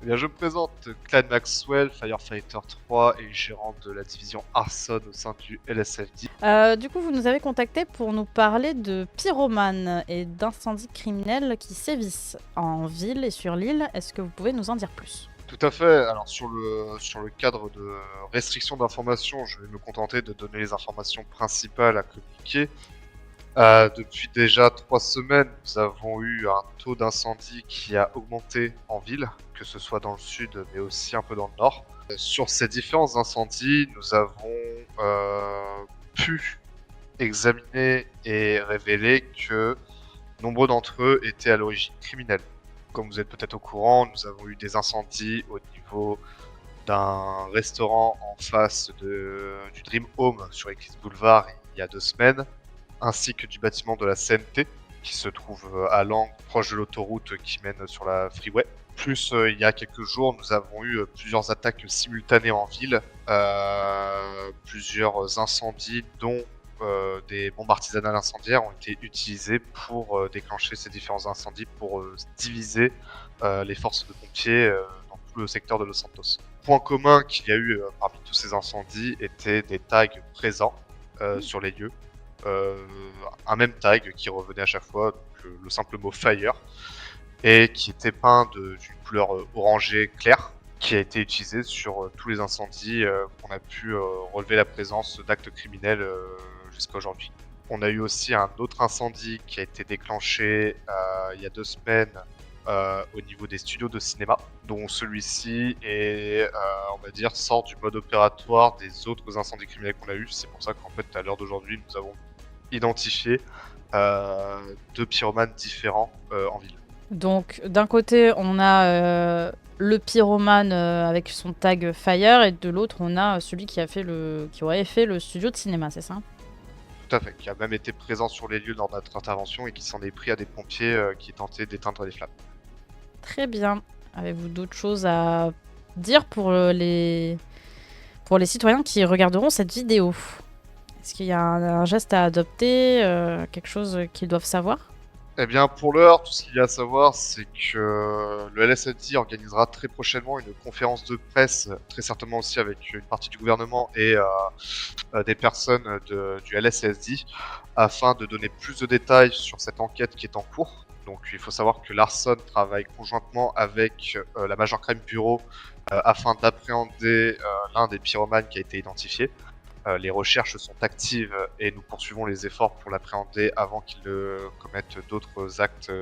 Eh bien, je me présente, Clan Maxwell, Firefighter 3 et gérant de la division Arson au sein du LSFD. Du coup, vous nous avez contacté pour nous parler de pyromanes et d'incendies criminels qui sévissent en ville et sur l'île. Est-ce que vous pouvez nous en dire plus? Tout à fait. Alors, sur le cadre de restriction d'informations, je vais me contenter de donner les informations principales à communiquer. Depuis déjà 3 semaines, nous avons eu un taux d'incendie qui a augmenté en ville, que ce soit dans le sud, mais aussi un peu dans le nord. Sur ces différents incendies, nous avons pu examiner et révéler que nombreux d'entre eux étaient à l'origine criminelle. Comme vous êtes peut-être au courant, nous avons eu des incendies au niveau d'un restaurant en face du Dream Home sur Eclipse Boulevard il y a 2 semaines, ainsi que du bâtiment de la CNT qui se trouve à Langres, proche de l'autoroute qui mène sur la freeway. Plus il y a quelques jours, nous avons eu plusieurs attaques simultanées en ville, plusieurs incendies dont des bombes artisanales incendiaires ont été utilisées pour déclencher ces différents incendies, pour diviser les forces de pompiers dans tout le secteur de Los Santos. Point commun qu'il y a eu parmi tous ces incendies étaient des tags présents sur les lieux. Un même tag qui revenait à chaque fois, donc, le simple mot fire, et qui était peint d'une couleur orangée claire, qui a été utilisé sur tous les incendies qu'on a pu relever la présence d'actes criminels jusqu'à aujourd'hui. On a eu aussi un autre incendie qui a été déclenché il y a 2 semaines au niveau des studios de cinéma, dont celui-ci est, on va dire, sort du mode opératoire des autres incendies criminels qu'on a eu. C'est pour ça qu'en fait, à l'heure d'aujourd'hui, nous avons identifié 2 pyromanes différents en ville. Donc, d'un côté, on a le pyromane avec son tag Fire, et de l'autre, on a celui qui aurait fait le studio de cinéma, c'est ça? Tout à fait, qui a même été présent sur les lieux lors de notre intervention et qui s'en est pris à des pompiers qui tentaient d'éteindre les flammes. Très bien. Avez-vous d'autres choses à dire pour les citoyens qui regarderont cette vidéo? Est-ce qu'il y a un geste à adopter, quelque chose qu'ils doivent savoir? Eh bien, pour l'heure, tout ce qu'il y a à savoir, c'est que le LSFD organisera très prochainement une conférence de presse, très certainement aussi avec une partie du gouvernement et des personnes du LSFD, afin de donner plus de détails sur cette enquête qui est en cours. Donc, il faut savoir que l'Arson travaille conjointement avec la Major Crime Bureau afin d'appréhender l'un des pyromanes qui a été identifié. Les recherches sont actives et nous poursuivons les efforts pour l'appréhender avant qu'il ne commette d'autres actes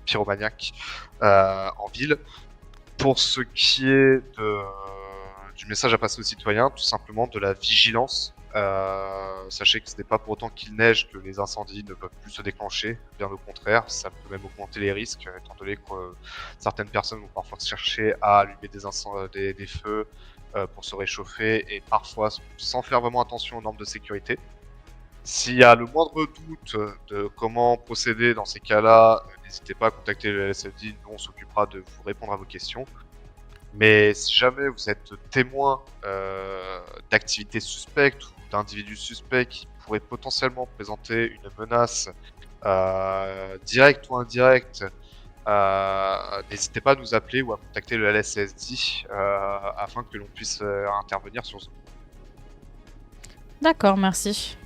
pyromaniaques en ville. Pour ce qui est du message à passer aux citoyens, tout simplement de la vigilance. Sachez que ce n'est pas pour autant qu'il neige que les incendies ne peuvent plus se déclencher, bien au contraire, ça peut même augmenter les risques, étant donné que certaines personnes vont parfois chercher à allumer des feux pour se réchauffer et parfois sans faire vraiment attention aux normes de sécurité. S'il y a le moindre doute de comment procéder dans ces cas-là, n'hésitez pas à contacter le LSFD, nous on s'occupera de vous répondre à vos questions. Mais si jamais vous êtes témoin d'activités suspectes ou d'individus suspects qui pourraient potentiellement présenter une menace directe ou indirecte, n'hésitez pas à nous appeler ou à contacter le LSSD afin que l'on puisse intervenir sur ce. D'accord, merci.